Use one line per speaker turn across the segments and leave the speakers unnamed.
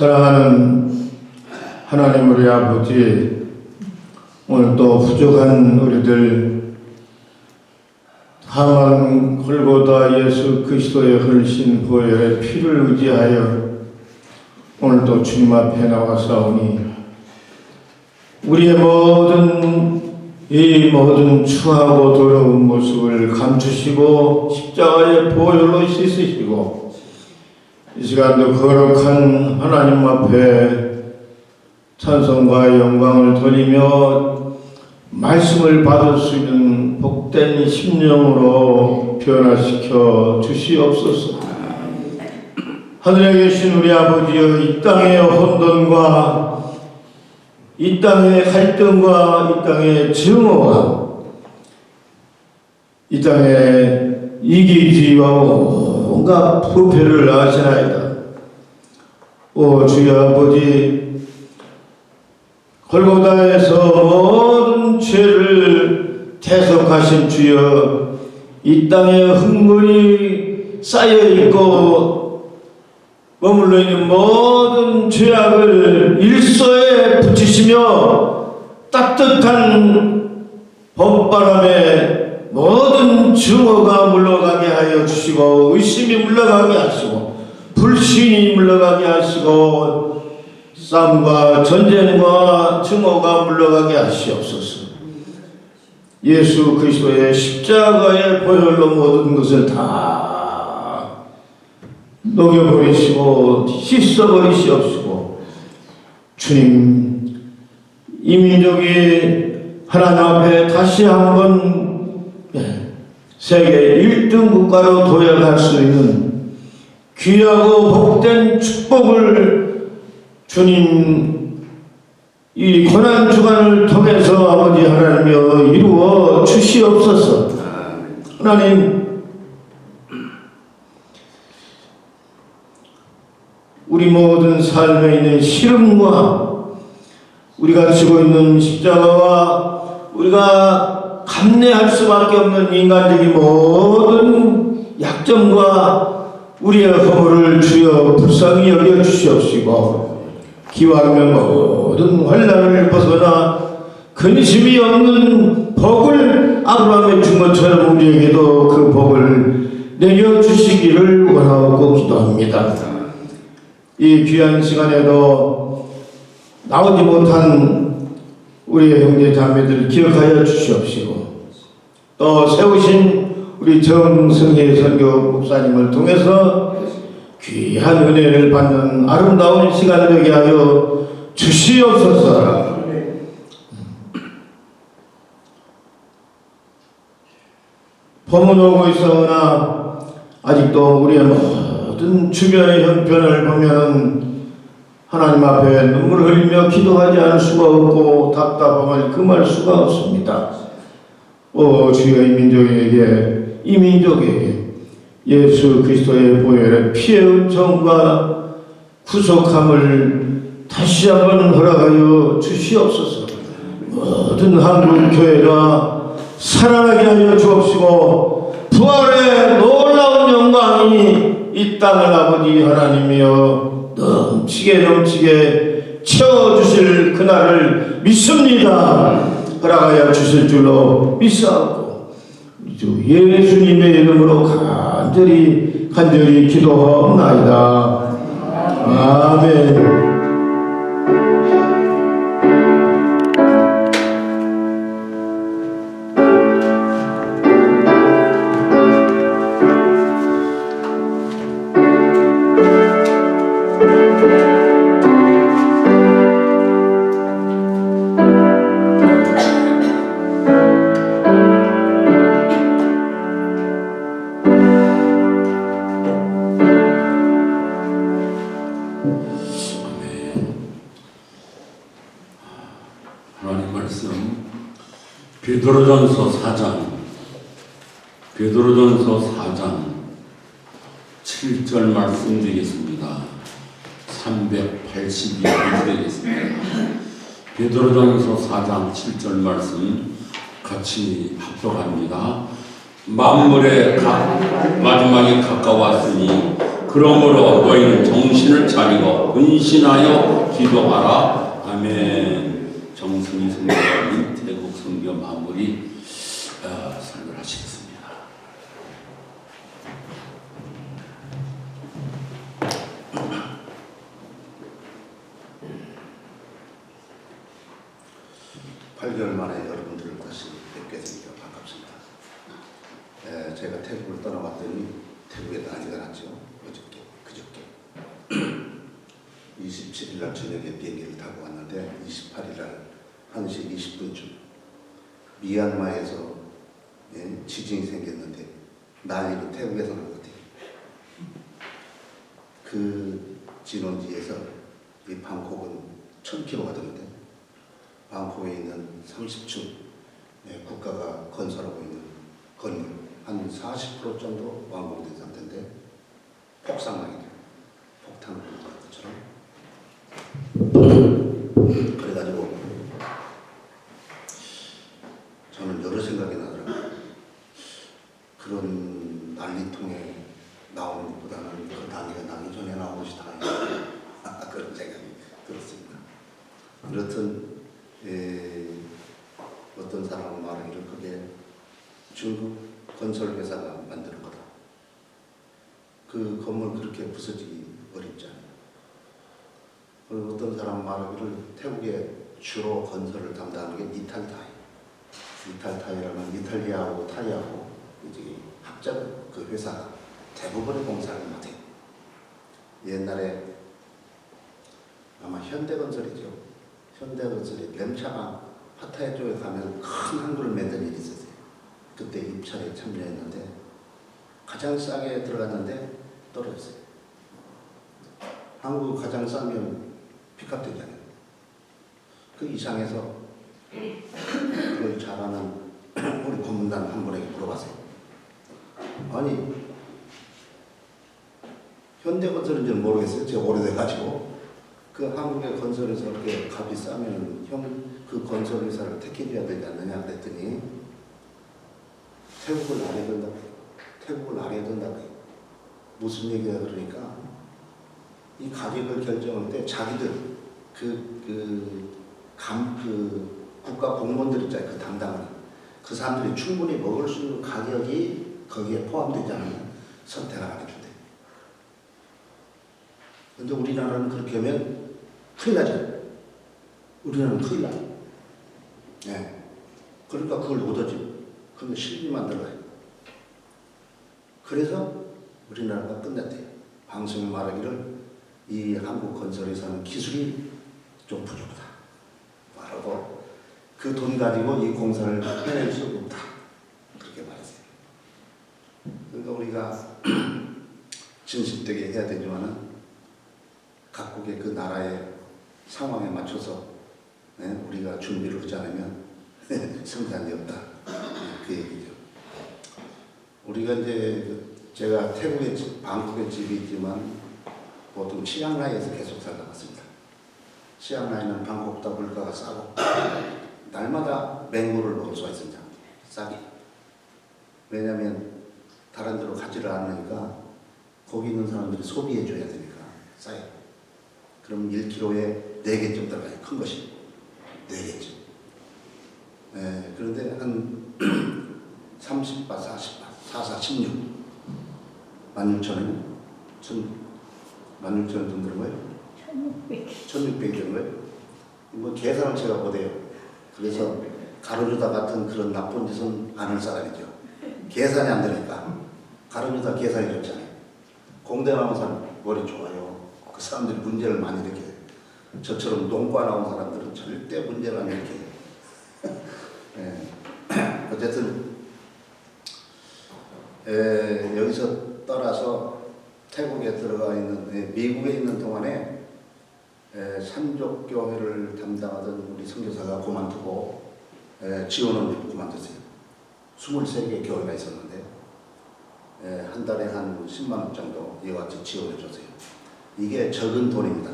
사랑하는 하나님 우리 아버지, 오늘 또 부족한 우리들 다만 골고다 예수 그리스도의 흘리신 보혈의 피를 의지하여 오늘도 주님 앞에 나와사오니 우리의 모든 추하고 더러운 모습을 감추시고 십자가의 보혈로 씻으시고 이 시간도 거룩한 하나님 앞에 찬송과 영광을 돌리며 말씀을 받을 수 있는 복된 심령으로 변화시켜 주시옵소서. 하늘에 계신 우리 아버지여, 이 땅의 혼돈과 이 땅의 갈등과 이 땅의 증오와 이 땅의 이기주의와 온갖 부패를 아시나이다. 오 주여 아버지, 골고다에서 모든 죄를 대속하신 주여, 이 땅에 흥분이 쌓여있고 머물러 있는 모든 죄악을 일소에 붙이시며 따뜻한 봄바람에 모든 증오가 물러가게 하여 주시고 의심이 물러가게 하시고 불신이 물러가게 하시고 싸움과 전쟁과 증오가 물러가게 하시옵소서. 예수 그리스도의 십자가의 보혈로 모든 것을 다 녹여버리시고 씻어버리시옵시고, 주님, 이 민족이 하나님 앞에 다시 한번 세계 1등 국가로 도약할 수 있는 귀하고 복된 축복을 주님 이 고난주간을 통해서 아버지 하나님여 이루어 주시옵소서. 하나님, 우리 모든 삶에 있는 시름과 우리가 지고 있는 십자가와 우리가 감내할 수밖에 없는 인간적인 모든 약점과 우리의 허물을 주여 불쌍히 여겨 주시옵시고, 기왕이면 모든 환난을 벗어나 근심이 없는 복을 아브라함의 준 것처럼 우리에게도 그 복을 내려주시기를 원하고 기도합니다. 이 귀한 시간에도 나오지 못한 우리의 형제 자매들을 기억하여 주시옵시고, 또 세우신 우리 정승희 선교 목사님을 통해서 귀한 은혜를 받는 아름다운 시간 되게 하여 주시옵소서. 봄은 오고 있으나 아직도 우리의 모든 주변의 형편을 보면 하나님 앞에 눈물을 흘리며 기도하지 않을 수가 없고 답답함을 금할 수가 없습니다. 오 주여, 이 민족에게 예수 그리스도의 보혈의 피의 은총과 구속함을 다시 한번 허락하여 주시옵소서. 모든 한국 교회가 살아나게 하여 주옵시고, 부활의 놀라운 영광이 이 땅을 아버지 하나님이여 넘치게 채워주실 그날을 믿습니다. 허락하여 주실 줄로 믿사옵고 주 예수님의 이름으로 간절히 기도하옵나이다. 아멘.
베드로전서 4장 7절 말씀 드리겠습니다. 382절 드리겠습니다. 베드로전서 4장 7절 말씀 같이 합독합니다. 만물의 마지막이 가까웠으니 그러므로 너희는 정신을 차리고 근신하여 기도하라. 아멘. 정승희 선교사님 태국 선교 마무리 설교를 하시겠습니다.
(8개월) 만에 여러분들을 다시 뵙게 되니까 반갑습니다. 제가 태국을 떠나왔더니 태국에 난리가 났죠. 그저께 27일 날 저녁에 비행기를 타고 왔는데 28일 날 1시 20분쯤 미얀마에서 지진이 생겼는데 난리로 태국에서 난 것 같아요. 그 진원지에서 이 방콕은 1000km가 되는데 방콕에 있는 30층 국가가 건설하고 있는 건물 한 40% 정도 완공된 상태인데 폭삭하게 돼요. 폭탄을 뚫은 것처럼. 그래가지고 저는 여러 생각이 나더라고요. 그런 난리통에 나오는 것보다는 그 난리가 나기 전에 나온 것이 다행이다. 그런 생각이 들었습니다. 그렇든 어떤 사람은 말하기를 그게 중국 건설회사가 만드는 거다. 그 건물 그렇게 부서지기 어렵지 않아요. 그리고 어떤 사람은 말하기를 태국의 주로 건설을 담당하는 게 이탈타이. 이탈타이라는 이탈리아하고 타이하고 이제 합작 그 회사가 대부분의 공사를 못해요. 옛날에 아마 현대건설이죠. 현대건설이 렘차가 파타야 쪽에 가면 큰 항구를 만든 일이 있었어요. 그때 입찰에 참여했는데 가장 싸게 들어갔는데 떨어졌어요. 항구 가장 싸면 픽업되잖아요. 그 이상에서 그걸 잘하는 우리 고문단 한 분에게 물어봤어요. 아니 현대건설인지는 모르겠어요. 제가 오래돼가지고 그 한국의 건설에서 그렇게 값이 싸면 형 그 건설회사를 택해줘야 되지 않느냐 그랬더니 태국을 알아야 된다고. 태국을 알아야 된다고. 무슨 얘기야 그러니까 이 가격을 결정할 때 자기들 국가 공무원들 있잖아요. 그 담당하는 그 사람들이 충분히 먹을 수 있는 가격이 거기에 포함되지 않으면 선택을 안 해준대. 근데 우리나라는 그렇게 하면 큰일 나죠. 우리나라는 큰일 나. 네. 그러니까 그걸 못하지. 그러면 실비만 들어가요. 그래서 우리나라가 끝났대요. 방송에 말하기를 이 한국 건설회사는 기술이 좀 부족하다. 말하고 그 돈 가지고 이 공사를 해낼 수 없다. 그렇게 말했어요. 그러니까 우리가 진실되게 해야 되지만은 각국의 그 나라의 상황에 맞춰서 우리가 준비를 하지 않으면 생산이 없다. 그 얘기죠. 우리가 이제 제가 태국에 방콕에 집이 있지만 보통 치앙라이에서 계속 살다 왔습니다. 치앙라이는 방콕보다 물가가 싸고 날마다 맹물을 먹을 수가 있습니다. 싸게. 왜냐하면 다른 데로 가지를 않으니까 거기 있는 사람들이 소비해 줘야 되니까 싸요. 그럼 1kg에 4개쯤 들어가요. 큰 것이 4개쯤. 네, 그런데 한 30바, 40바, 44, 16 16,000원? 16,000원 정도 되는 거예요? 1,600이 되는 거예요? 뭐 계산을 제가 못해요. 그래서 가로주다 같은 그런 나쁜 짓은 안 할 사람이죠. 계산이 안 되니까. 가로주다 계산이 좋잖아요. 공대 나온 사람 머리 좋아요. 그 사람들이 문제를 많이 일으켜요. 저처럼 농과 나온 사람들은 절대 문제를 안 일으켜요. 네. 어쨌든 여기서 떠나서 태국에 들어가 있는 미국에 있는 동안에 산족교회를 담당하던 우리 선교사가 그만두고 지원을 그만뒀어요. 23개 교회가 있었는데 한 달에 한 10만 원 정도 이와 같이 지원해 줬어요. 이게 적은 돈입니다.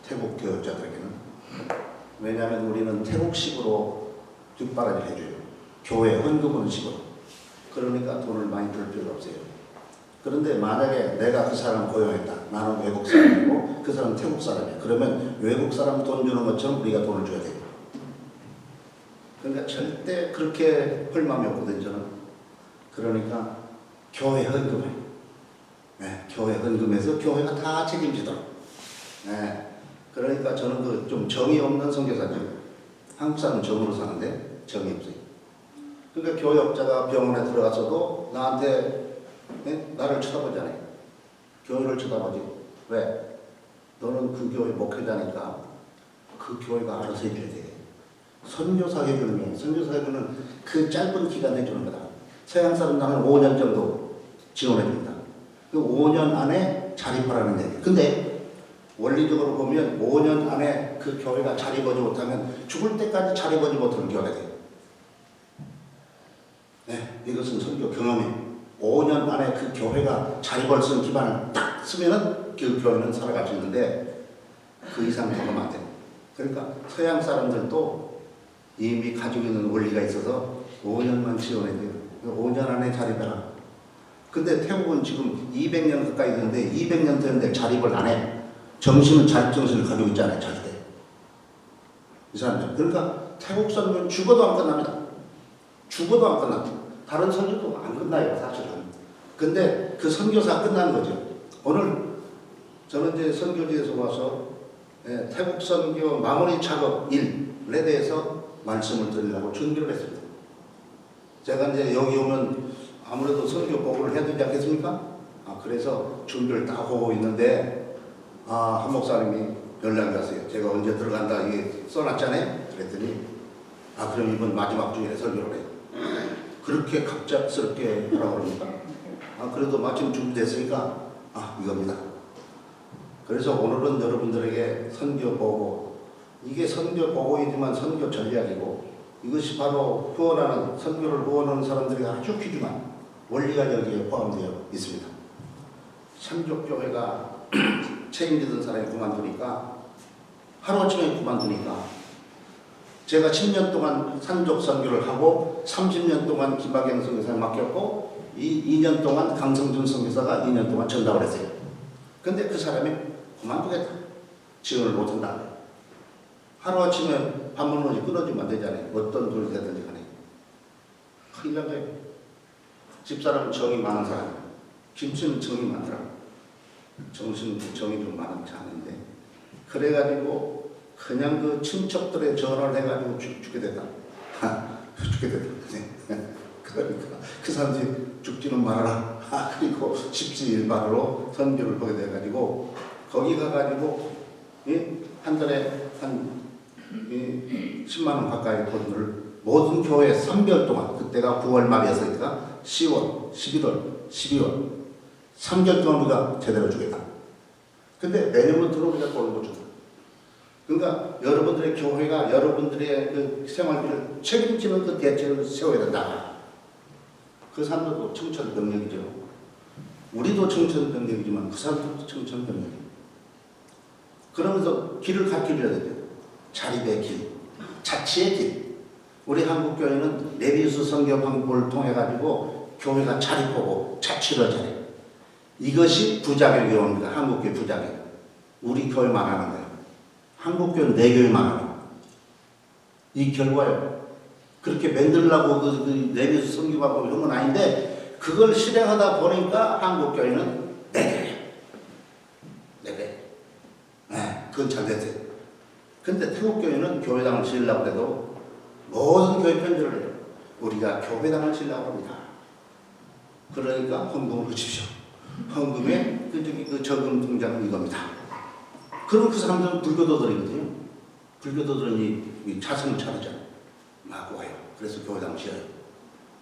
태국 교역자들에게는. 왜냐하면 우리는 태국식으로 뒷바라지를 해줘요. 교회 헌금은 식으로. 그러니까 돈을 많이 들 필요가 없어요. 그런데 만약에 내가 그 사람을 고용했다. 나는 외국 사람이고 그 사람은 태국 사람이야. 그러면 외국 사람 돈 주는 것처럼 우리가 돈을 줘야 돼. 그러니까 절대 그렇게 할 마음이 없거든 저는. 그러니까 교회 헌금에, 네, 교회 헌금에서 교회가 다 책임지도록. 네, 그러니까 저는 그 좀 정이 없는 선교사죠. 한국 사람은 정으로 사는데 정이 없어요. 그러니까 교역자가 병원에 들어가서도 나한테, 네? 나를 쳐다보지 않아요. 교회를 쳐다보지. 왜? 너는 그 교회 목회자니까 그 교회가 알아서 해줘야 돼. 선교사 해주는, 선교사 해주는 그 짧은 기간 해주는 거다. 서양 사람들 한 5년 정도 지원해 줍니다. 그 5년 안에 자립하라는 얘기. 근데 원리적으로 보면 5년 안에 그 교회가 자립하지 못하면 죽을 때까지 자립하지 못하는 교회가 돼요. 네, 이것은 선교 경험이에요. 5년 안에 그 교회가 자립할 수 있는 기반을 딱 쓰면은 그 교회는 살아갈 수 있는데 그 이상 더 하면 안 돼요. 그러니까 서양 사람들도 이미 가지고 있는 원리가 있어서 5년만 지원해야 돼요. 5년 안에 자립해라. 근데 태국은 지금 200년 가까이 됐는데 200년 됐는데 자립을 안 해. 정신은 자립정신을 가지고 있잖아요. 절대. 이 사람들. 그러니까 태국 선교는 죽어도 안 끝납니다. 죽어도 안 끝납니다. 다른 선교도 안 끝나요. 사실은. 근데 그 선교사 끝난 거죠. 오늘 저는 이제 선교지에서 와서 태국 선교 마무리 작업 1에 대해서 말씀을 드리려고 준비를 했습니다. 제가 이제 여기 오면 아무래도 선교 보고를 해야 되지 않겠습니까? 그래서 준비를 다 하고 있는데 한 목사님이 연락이 왔어요. 제가 언제 들어간다 이게 써놨잖아요. 그랬더니 그럼 이번 마지막 주일에 설교를 해요. 그렇게 갑작스럽게 하라고 그러니까 그래도 마침 준비됐으니까 이겁니다. 그래서 오늘은 여러분들에게 선교 보고, 이게 선교 보고이지만 선교 전략이고, 이것이 바로 후원하는, 선교를 후원하는 사람들이 아주 귀중한 원리가 여기에 포함되어 있습니다. 삼족교회가 책임지던 사람이 그만두니까, 하루아침에 그만두니까, 제가 10년 동안 산족 선교를 하고 30년 동안 김학영 선교사를 맡겼고 2년 동안 강성준 선교사가 2년 동안 전담을 했어요. 근데 그 사람이 그만두겠다. 지원을 못한다. 하루아침에 밥 먹는 것이 끊어지면 안 되잖아요. 어떤 돈이 되든지 간에. 큰일 난 거예요. 집사람은 정이 많은 사람. 김씨는 정이 많더라. 정신은 정이 좀 많은 자인데. 그래가지고 그냥 그 친척들의 전화를 해가지고 죽게 됐다. 죽게 됐다. 그러니까 그 사람들이 죽지는 말아라. 그리고 십시일반으로 선교를 하게 돼가지고 거기 가가지고 한 달에 한 10만 원 가까이 돈을 모든 교회 3개월 동안, 그때가 9월 말이었으니까 10월, 11월, 12월 3개월 동안 우리가 제대로 주겠다. 근데 내년부터는 우리가 돈을 못 준다. 그러니까 여러분들의 교회가 여러분들의 그 생활비를 책임지는 그 대책을 세워야 된다. 그 사람들도 청천벽력이죠. 우리도 청천벽력이지만 그 사람들도 청천벽력이에요. 그러면서 길을 가르쳐줘야 돼요. 자립의 길, 자치의 길. 우리 한국교회는 레비우스 선교 방법을 통해 가지고 교회가 자립하고 자치를 잘해. 이것이 부자교육이 옵니다. 한국교회 부자교육. 우리 교회만 하는 거예요. 한국교회는 내 교회만 하는 거예요. 이 결과요. 그렇게 만들려고 그 레비우스 선교 방법을 이런 건 아닌데 그걸 실행하다 보니까 한국교회는 내 교회예요. 내 교회. 네, 그건 잘 됐어요. 근데 태국교회는 교회당을 지으려고 해도 모든 교회 편지를 해요. 우리가 교회당을 지으려고 합니다. 그러니까 헌금을 주십시오. 헌금의 그 저금 통장은 이겁니다. 그럼 그 사람들은 불교도들이거든요. 불교도들은 이 자성을 차리잖아요. 막 와요. 그래서 교회당을 지어요.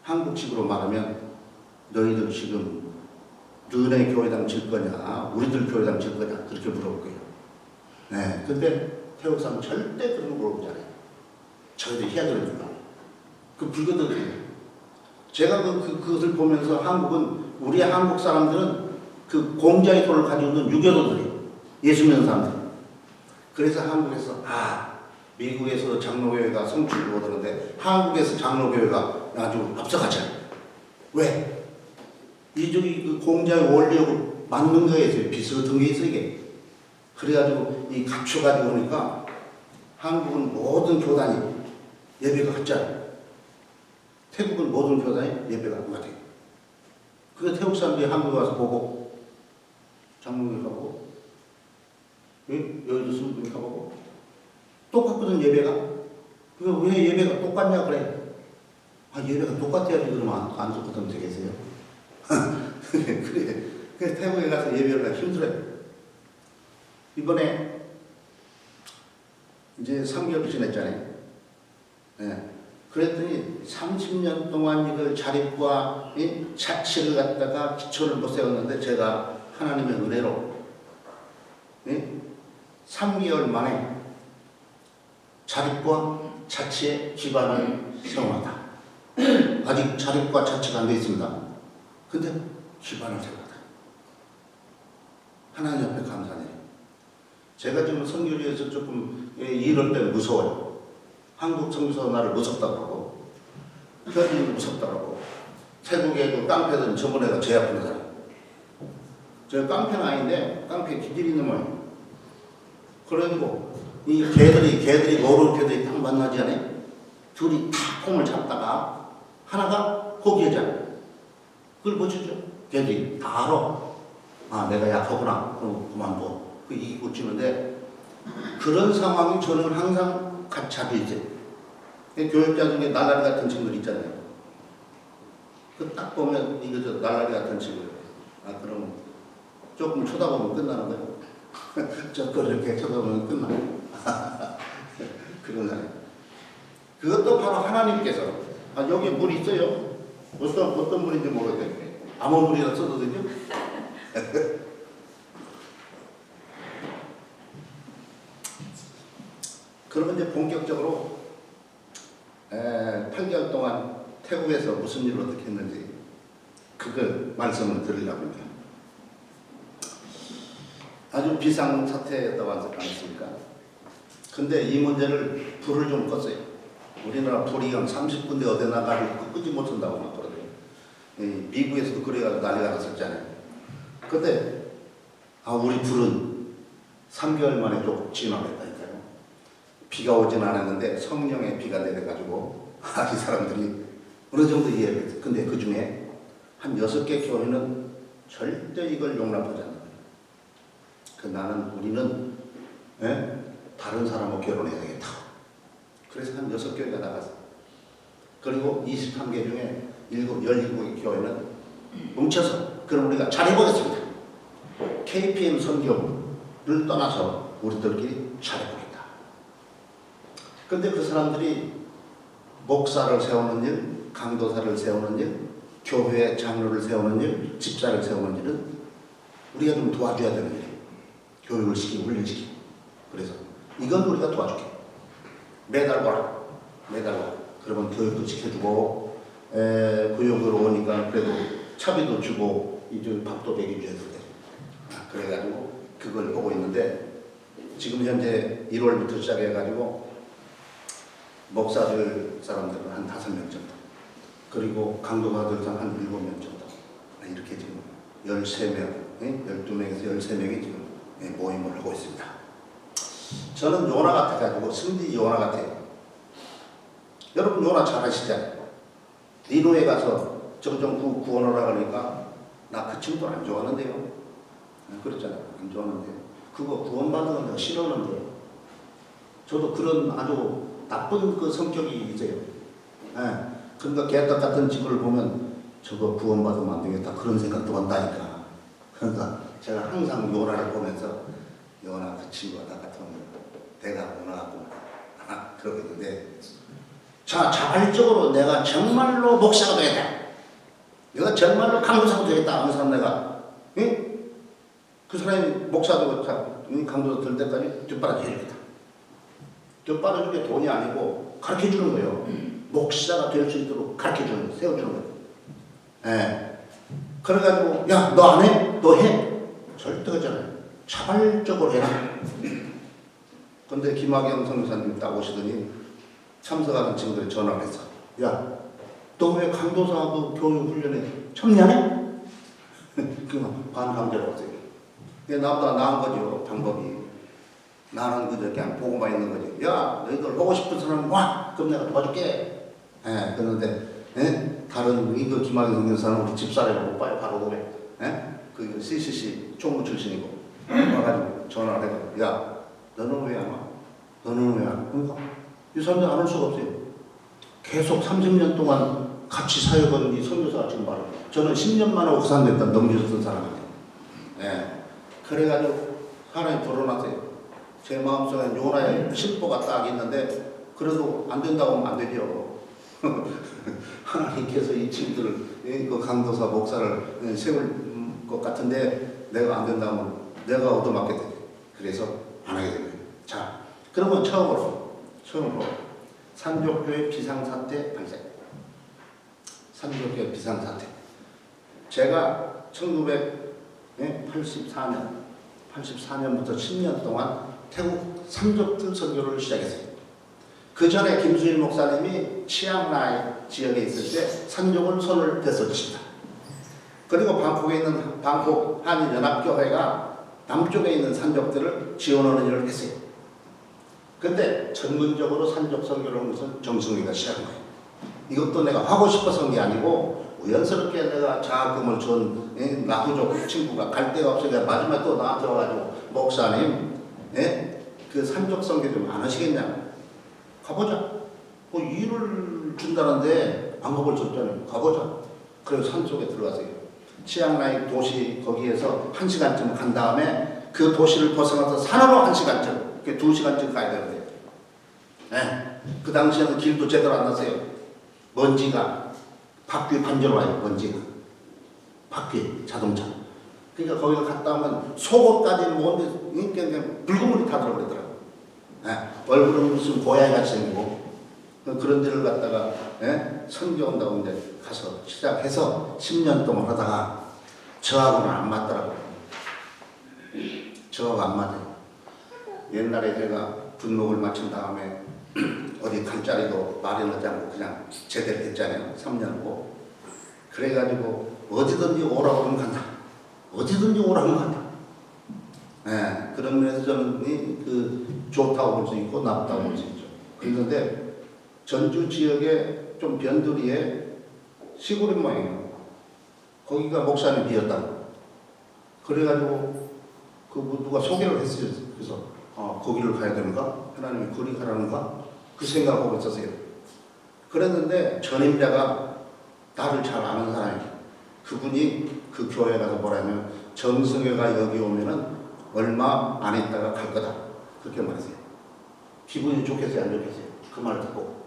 한국식으로 말하면 너희들 지금 너네 교회당 질 거냐, 우리들 교회당 질 거냐 그렇게 물어볼 거예요. 네, 근데 태국 사람은 절대 그런 거 물어보지 않아요. 저희들이 해야 되는 거예요. 그 불교도들이. 제가 그것을 보면서 한국은, 우리 한국 사람들은 그 공자의 돈을 가지고 있는 유교도들이에요. 예수 믿는 사람들. 그래서 한국에서, 미국에서 장로교회가 성취를 못하는데 한국에서 장로교회가 아주 앞서가잖아요. 왜? 이쪽이 그 공자의 원리하고 맞는 거에 있어요. 비슷한 게 있어 이게. 그래가지고 이 갖춰가지고 오니까 한국은 모든 교단이 예배가 같잖아요. 태국은 모든 교단이 예배가 안 같아요. 그래서 태국 사람들이 한국에 와서 보고 장로교 가보고 여의도 순교회 가보고 똑같거든 예배가. 그러니까 왜 예배가 똑같냐 그래. 아 예배가 똑같아야지 그러면 안 똑같으면 되겠어요. 그래. 그래서 태국에 가서 예배를 하기 힘들어요. 이번에 이제 3개월 지냈잖아요. 네. 그랬더니 30년 동안 이걸 자립과 자치를 갖다가 기초를 못 세웠는데 제가 하나님의 은혜로 3개월 만에 자립과 자치의 기반을 세워놨다. 아직 자립과 자치가 안 되어 있습니다. 근데 기반을 세웠다. 하나님 앞에 감사해요. 제가 지금 선교지에서 조금 이럴 때 무서워요. 한국 선교사 나를 무섭다고 하고 현지인도 무섭다고 하고 태국에 그 깡패들은 저번에가 제일 아픈 사람. 저 깡패는 아닌데 깡패 기질이 있는 모양. 그래가지고 이 개들이 모르는 개들이 딱 만나지 않아요? 둘이 탁 폼을 잡다가 하나가 포기하잖아. 그걸 뭐 주죠? 개들이 다 알아. 아 내가 약하구나. 그럼 그만둬. 그 이기고 찌는데 그런 상황이 저는 항상 같이 잡혀 있어요. 교육자 중에 날라리 같은 친구들 있잖아요. 그 딱 보면 이거 저 날라리 같은 친구예요. 아 그럼 조금 쳐다보면 끝나는 거예요. 조금 이렇게 쳐다보면 끝나요. 그런 사람. 그것도 바로 하나님께서 아 여기 물 있어요. 어떤 물인지 모르겠어요. 아무 물이나 써도 되죠? 그러면 이제 본격적으로 8개월 동안 태국에서 무슨 일을 어떻게 했는지 그걸 말씀을 드리려고 합니다. 아주 비상사태였다고 하지 않습니까? 근데 이 문제를 불을 좀 껐어요. 우리나라 불이 한 30군데 어디 나가도 끄지 못한다고 막 그러더라고요. 미국에서도 그래가지고 난리가 났었잖아요. 근데 우리 불은 3개월 만에 좀 진화했다니까요. 비가 오진 않았는데 성령의 비가 내려가지고 이 사람들이 어느 정도 이해를 했어요. 근데 그 중에 한 6개 교회는 절대 이걸 용납하지 않는 거예요. 우리는 다른 사람하고 결혼해야 되겠다. 그래서 한 6교회가 나갔어요. 그리고 23개 중에 17개 교회는 뭉쳐서 그럼 우리가 잘해보겠습니다. KPM 선교를 떠나서 우리들끼리 잘해보겠다. 근데 그 사람들이 목사를 세우는 일, 강도사를 세우는 일, 교회 장로를 세우는 일, 집사를 세우는 일은 우리가 좀 도와줘야 되는 일이에요. 교육을 시키고 훈련시키고. 그래서 이건 우리가 도와줄게. 매달 와라. 그러면 교육도 시켜주고 구역으로 오니까 그래도 차비도 주고 이제 밥도 먹여줘야 돼. 그래가지고 그걸 보고 있는데 지금 현재 1월부터 시작해가지고 목사들 사람들은 한 5명 정도, 그리고 강도사들 한 7명 정도, 이렇게 지금 13명, 12명에서 13명이 지금 모임을 하고 있습니다. 저는 요나 같아가지고 승리 요나 같아요. 여러분 요나 잘 아시잖아요. 니로에 가서 정정 구원하라 그러니까 나 그 친구도 안 좋아하는데요. 그랬잖아요. 안 좋아하는데요. 그거 구원받는 건 싫어하는데요. 저도 그런 아주 나쁜 그 성격이 있어요. 그러니까 개떡 같은 친구를 보면 저거 구원받으면 안 되겠다 그런 생각도 한다니까. 그러니까 제가 항상 요나를 보면서 요나 그 친구가 나 같으면 내가 요나하고 그러고 있는데 자 자발적으로 내가 정말로 목사가 되겠다. 내가 정말로 강도사가 되겠다 하는 사람 내가 그 사람이 목사도 강도사 될 때까지 뒷바라지 해주겠다. 뒷바라지 게 돈이 아니고 가르쳐주는 거예요. 목사가 될 수 있도록 가르쳐주는 거예요. 세워주는 거예요. 그래가지고 야 너 안 해? 너 해? 절대 하잖아요. 자발적으로 해라. 근데 김학영 선교사님 딱 오시더니 참석하는 친구들이 전화를 했어. 야 너 왜 강도사하고 교육 훈련에 참여하네? 그냥 반강제로 왔어요. 근데 나보다 나은 거죠, 방법이. 나는 그냥 보고만 있는 거지. 야, 너희들 오고 싶은 사람 와! 그럼 내가 도와줄게. 예, 그런데, 예? 다른 이거 김학의 생긴 사람 우리 집사람을 못 봐요, 바로 오면. 예? 그 CCC 총무 출신이고. 와가지고 전화를 해가지고, 야, 너는 왜 안 와? 너는 왜 안 와? 그러니까 이 사람들 안 올 수가 없어요. 계속 30년 동안 같이 사역한 이 선교사가 지금 말이에요. 저는 10년 만에 옥산됐다 넘겨줬던 사람이에요. 예. 그래가지고 하나님 불어났어요. 제 마음속에 요나의 실보가 딱 있는데 그래도 안 된다고 하면 안 되죠. 하나님께서 이 친구들을 그 강도사 목사를 세울 것 같은데 내가 안 된다면 내가 얻어맞게 돼. 그래서 안 하게 된 거예요. 자, 그러면 처음으로 산족교회 비상사태 발생. 산족교회 비상사태. 제가 1984년부터 10년 동안 태국 산족들 선교를 시작했어요. 그 전에 김수일 목사님이 치앙라이 지역에 있을 때 산족을 손을 댔었습니다. 그리고 방콕에 있는 방콕 한인연합교회가 남쪽에 있는 산족들을 지원하는 일을 했어요. 근데 전문적으로 산족 선교를 한 것은 정승희가 시작한 거예요. 이것도 내가 하고 싶어서 한 게 아니고 우연스럽게 내가 장학금을 준 나후족 친구가 갈 데가 없으니까 마지막에 또 나한테 와가지고 목사님 그 산족 선교 좀 안 하시겠냐? 가보자. 뭐 일을 준다는데 방법을 줬잖아요. 가보자. 그래서 산속에 들어가세요. 치앙라이 도시 거기에서 1시간쯤 간 다음에 그 도시를 벗어나서 산으로 1시간쯤, 2시간쯤 가야 되는데 그 당시에는 길도 제대로 안 났어요. 먼지가 바퀴 반절 와요. 먼지가 바퀴 자동차. 그러니까 거기를 갔다 오면 속옷까지 뭔데 그냥 붉은 물이 다 들어버리더라고요. 얼굴은 무슨 고양이같이 생기고 그런 데를 갔다가 선교한다고 이제 가서 시작해서 10년 동안 하다가 저하고는 안 맞더라고요. 저하고 안 맞아요. 옛날에 제가 분목을 마친 다음에 어디 갈 자리도 마련하지 않고 그냥 제대로 했잖아요. 3년고. 그래가지고 어디든지 오라고 하면 간다. 어디든지 오라고 하면 간다. 그런 면에서 저는 그 좋다고 볼 수 있고 나쁘다고 볼 수 있죠. 그런데 전주 지역에 좀 변두리에 시골인 모양이에요. 거기가 목사님 비었다고. 그래가지고 그 누가 소개를 했어요. 그래서 거기를 가야 되는가? 하나님이 그리 가라는가? 그 생각하고 있었어요. 그랬는데 전임자가 나를 잘 아는 사람이에요. 그분이 그 교회 가서 뭐라면 정승회가 여기 오면은 얼마 안 있다가 갈 거다. 그렇게 말했어요. 기분이 좋겠어요? 안 좋겠어요? 그 말을 듣고.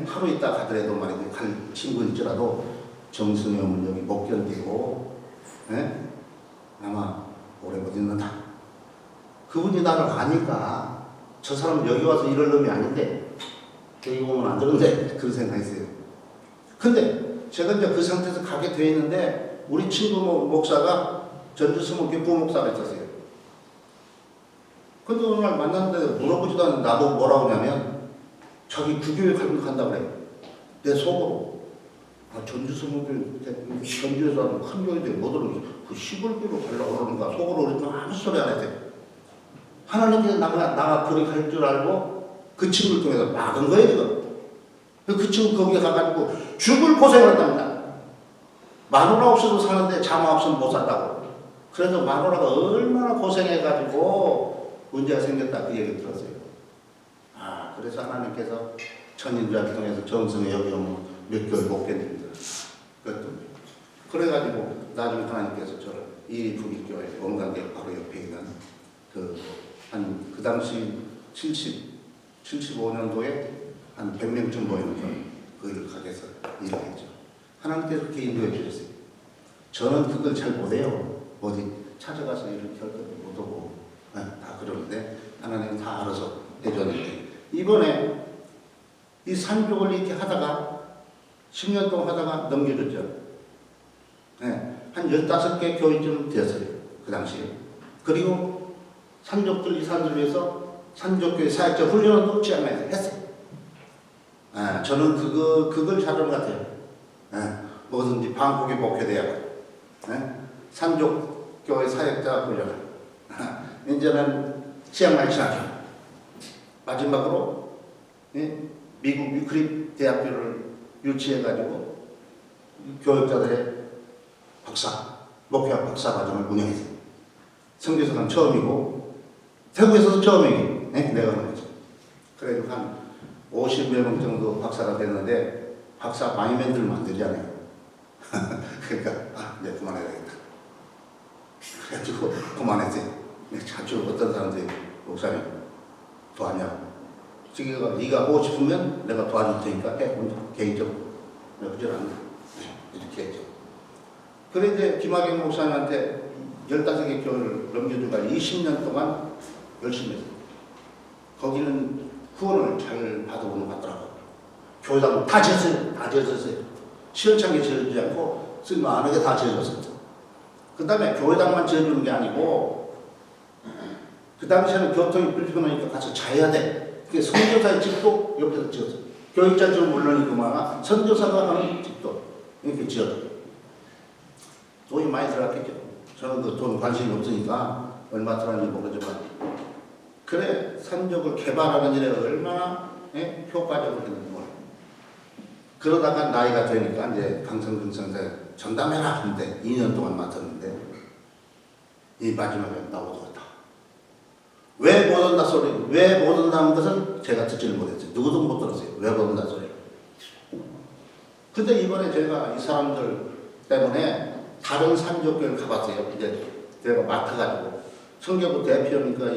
하루 있다 가더라도 말이죠. 갈 친구일지라도 정승회 오면 여기 못 견디고 아마 오래 못 있는다. 그분이 나를 아니까 저 사람은 여기 와서 이럴 놈이 아닌데 여기 오면 안 되는데 그런 생각했어요. 근데 제가 이제 그 상태에서 가게 돼 있는데 우리 친구 목사가 전주 스모교 부목사가 있었어요. 근데 어느 날 만났는데 물어보지도 않는데 나보고 뭐라고 하냐면 자기 그 교회 간다고 그래. 내 속으로 전주 스모교 전주에서 하는 큰 교회인데 못 오는 그 시골교로 가려고 그러는가 속으로 그랬더니 아무 소리 안 했대요. 하나님께서 나가 그리 갈 줄 알고 그 친구를 통해서 막은 거예요, 지금. 그 친구 거기에 가가지고 죽을 고생을 했답니다. 마누라 없어도 사는데 자마 없으면 못 산다고. 그래서 마누라가 얼마나 고생해가지고 문제가 생겼다 그 얘기 들었어요. 그래서 하나님께서 천인자를 통해서 정성에 여기 오면 몇 개월 못 견딥니다. 그래가지고 나중에 하나님께서 저를 이 북일교회 원광교 바로 옆에 있는 그 당시 75년도에 한 100명쯤 모이는 거기를 가게 해서 일을 했죠. 하나님께서 그렇게 인도해 주셨어요. 저는 그걸 잘 못해요. 어디 찾아가서 이렇게 할 것도 못하고 다 그러는데 하나님은 다 알아서 해줬는데 이번에 이 산족을 이렇게 하다가 10년 동안 하다가 넘겨줬죠. 한 15개 교회쯤 되었어요. 그 당시에. 그리고 산족들 이 산을 위해서 산족교회 사역자 훈련을 또 치앙라이에서 했어요. 저는 그걸 잘하는 것 같아요. 뭐든지 방콕에 목회대학 산족교회 사역자 훈련을 이제는 치앙마이 지나죠. 마지막으로 미국 위클립 대학교를 유치해가지고 교육자들의 목회학 박사 과정을 운영했어요. 선교사는 처음이고 태국에서도 처음이고 내가 하는 거죠. 그래도 한 50몇 명 정도 박사가 됐는데 박사 많이 만들면 안 되잖아요. 그러니까 이제 그만해야 되겠다. 그래가지고 그만했어요. 자주 어떤 사람들이 목사님 도와냐고. 지금 네가 하고 싶으면 내가 도와줄 테니까 해. 혼자 개인적으로. 내가 그줄 안다. 이렇게 했죠. 그래 이제 김학영 목사님한테 15개 교회를 넘겨주가 20년 동안 열심히 했어요. 거기는 후원을 잘 받아오는 것 같더라고요. 교회당 다 지었어요. 다 지었어요. 시원찮게 지어주지 않고 쓸만하게 다 지어줬었죠. 그 다음에 교회당만 지어주는 게 아니고 그 당시에는 교통이 불편하니까 가서 자야 돼. 그게 선교사의 집도 옆에서 지었어요. 교육자 집은 물론이구만 선교사가 하는 집도 이렇게 지어요. 돈이 많이 들어갔겠죠. 저는 그 돈 관심이 없으니까 얼마 들어갔는지 모르지만 그래 산족을 개발하는 일에 얼마나 효과적으로 했는지 몰라요. 그러다가 나이가 되니까 이제 강성근 선생 전담해라 했는데 2년 동안 맡았는데 이 마지막에 나오더라. 왜 못 온다 소리, 왜 못 온다는 것은 제가 듣지를 못했어요. 누구도 못 들었어요. 왜 못 온다 소리. 근데 이번에 제가 이 사람들 때문에 다른 산족교회를 가봤어요. 이제 제가 맡아가지고 청교부 대표니까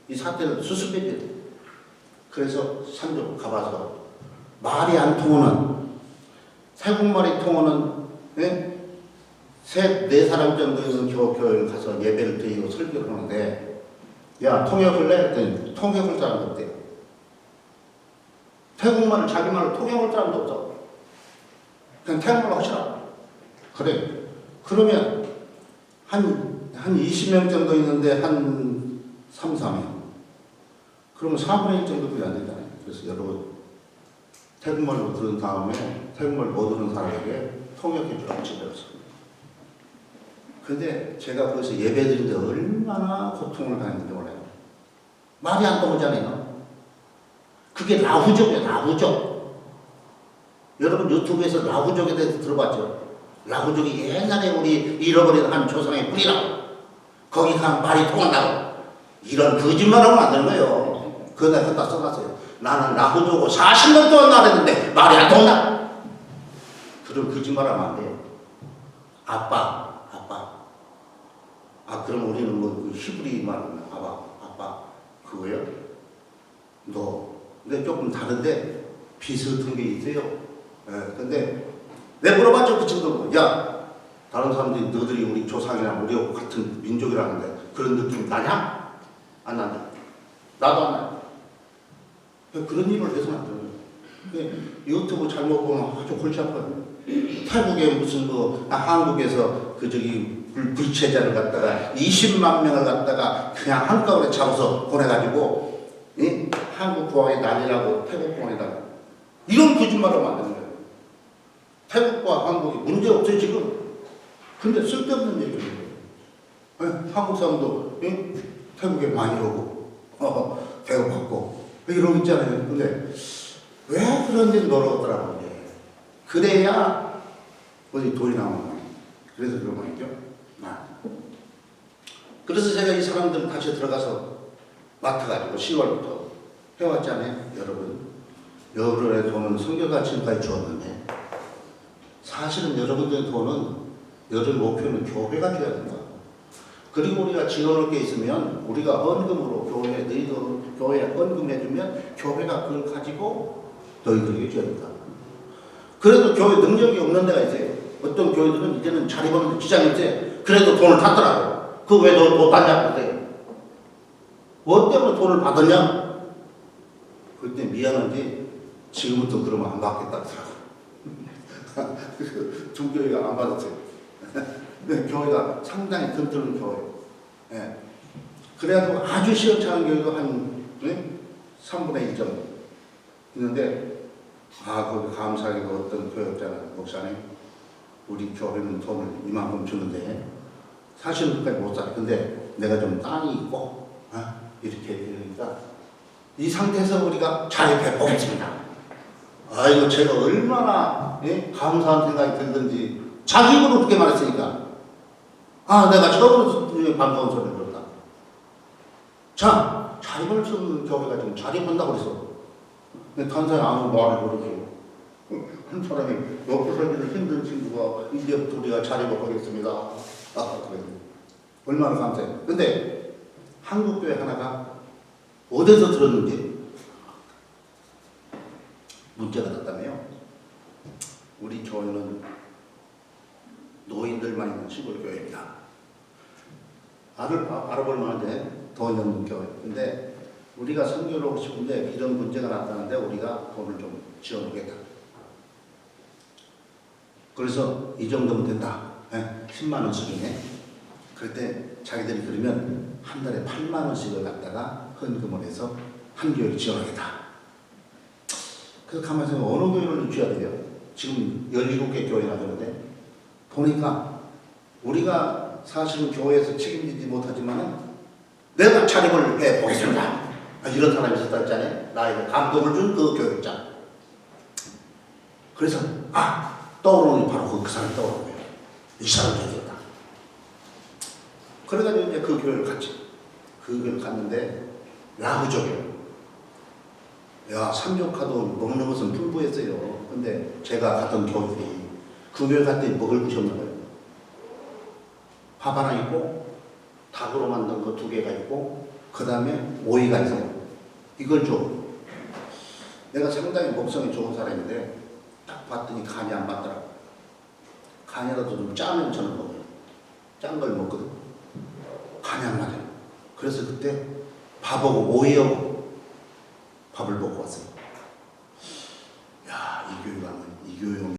이 사태를 수습해줘야 돼요. 그래서 산족 가봐서 말이 안 통하는 태국말이 통하는 네 사람 정도 있는 교회를 가서 예배를 드리고 설교를 하는데 야 통역을 내? 했더니 통역을 사람도 없대요. 태국말을 자기 말로 통역을 사람도 없어. 그냥 태국말로 하시라. 그래. 그러면 한 20명 정도 있는데 한 3, 4명. 그러면 4분의 1 정도밖에 안 되잖아요. 그래서 여러분 태국말로 들은 다음에 태국말 못 듣는 사람에게 통역해 주라고 지도했어요. 근데 제가 거기서 예배 드리는데 얼마나 고통을 당했는지 몰라요. 말이 안 통하잖아요. 그게 라후족이에요. 라후족. 여러분 유튜브에서 라후족에 대해서 들어봤죠? 라후족이 옛날에 우리 잃어버린 한 조상의 뿌리라고. 거기 가면 말이 통한다고. 이런 거짓말하면 안 되는 거예요. 그거 내가 갖다 써놨어요. 나는 라후족고 40년 동안 말했는데 말이 안 통한다. 그럼 거짓말하면 안 돼요. 아빠. 그럼 우리는 뭐 히브리 말은 아빠 그거요? 너. 근데 조금 다른데 비슷한 게 있어요. 근데 내가 물어봤죠. 그 친구도. 야 다른 사람들이 너들이 우리 조상이랑 우리하고 같은 민족이라는데 그런 느낌 나냐? 안 난다. 나도 안 나요. 그런 일을 해서는 안 돼요. 유튜브 잘못 보면 아주 골치 아파요. 태국에 무슨 한국에서 불체자를 갖다가 20만 명을 갖다가 그냥 한꺼번에 잡아서 보내가지고 한국 공항에 난리라고 태국 공항에다가 이런 거짓말을 만드는 거예요. 태국과 한국이 문제 없어요 지금. 근데 쓸데없는 얘기예요. 한국 사람도 태국에 많이 오고 대우받고 이러고 있잖아요. 근데 왜 그런 데 놀아오더라고요. 그래야 어디 돈이 나오는 거예요. 그래서 그런 거죠. 그래서 제가 이 사람들 다시 들어가서 맡아가지고 10월부터 해왔잖아요. 여러분의 돈은 선교가 지금까지 주었는데 사실은 여러분들의 돈은 여러분 목표는 교회가 줘야 된다. 그리고 우리가 지원할 게 있으면 우리가 헌금으로 너희도 교회에 헌금해주면 교회가 그걸 가지고 너희들에게 줘야 된다. 그래도 교회 능력이 없는 데가 있어요. 어떤 교회들은 이제는 자리 보는 지장이 있어요. 그래도 돈을 탔더라고. 그 왜 너 못 탔냐? 그때 뭐 때문에 돈을 받았냐? 그때 미안한데 지금부터 그러면 안 받겠다 하더라고. 두 교회가 안 받았어요. 교회가 상당히 튼튼한 교회. 그래도 아주 시원찮은 교회도 한 3분의 1 정도 있는데 거기 감사하게도 어떤 교역자는 목사님 우리 교회는 돈을 이만큼 주는데 사실은 그까지 못 살아. 근데 내가 좀 땅이 있고 이렇게 되니까 이 상태에서 우리가 자립해 보겠습니다. 아이고 제가 얼마나 감사한 생각이 들든지 자기 입으로 그렇게 말했으니까 내가 처음으로 반가운 소리를 들었다. 자, 자립을 쓰는 교회가 지금 자립한다고 그랬어. 근데 다른 사람이 아무 말을 모르고 한 사람이 옆에 살기는 힘든 친구가 이제부터 우리가 자립을 하겠습니다. 그래. 얼마나 감사해. 근데 한국교회 하나가 어디서 들었는지 문자가 났다며요. 우리 교회는 노인들만 있는 시골 교회입니다. 알아볼 만한데 돈 없는 교회. 근데 우리가 선교를 하고 싶은데 이런 문제가 났다는데 우리가 돈을 좀 지어놓겠다. 그래서 이 정도면 된다. 10만 원 수준에. 그때 자기들이 그러면 한 달에 8만 원씩을 갖다가 헌금을 해서 한 교회를 지어놓겠다. 그래서 가만히 생각해 어느 교회를 지어야 돼요? 지금 17개 교회나 되는데 보니까 우리가 사실은 교회에서 책임지지 못하지만 내가 자립을 해보겠습니다. 이런 사람이 있었다 했잖아요. 나에게 감동을 준 그 교육자. 그래서 떠오르는 게 바로 그 사람이 떠오르는 거예요. 이 사람 되겠다. 그래가지고 이제 그 교회를 갔지. 그 교회를 갔는데 야구적이에요. 야, 삼조카도 먹는 것은 풍부했어요. 근데 제가 갔던 교회들이 그 교회 갔더니 먹을 것이 없는 거예요. 밥 하나 있고 닭으로 만든 거 2개가 있고 그 다음에 오이가 있어요. 이걸 줘. 내가 상당히 먹성이 좋은 사람인데 딱 봤더니 간이 안 맞더라고. 간이라도 좀 짜면 저는 먹어요. 짠 걸 먹거든. 간이 안 맞아요. 그래서 그때 밥하고 오이하고 밥을 먹고 왔어요. 야, 이 교회 가면 이 교회 오면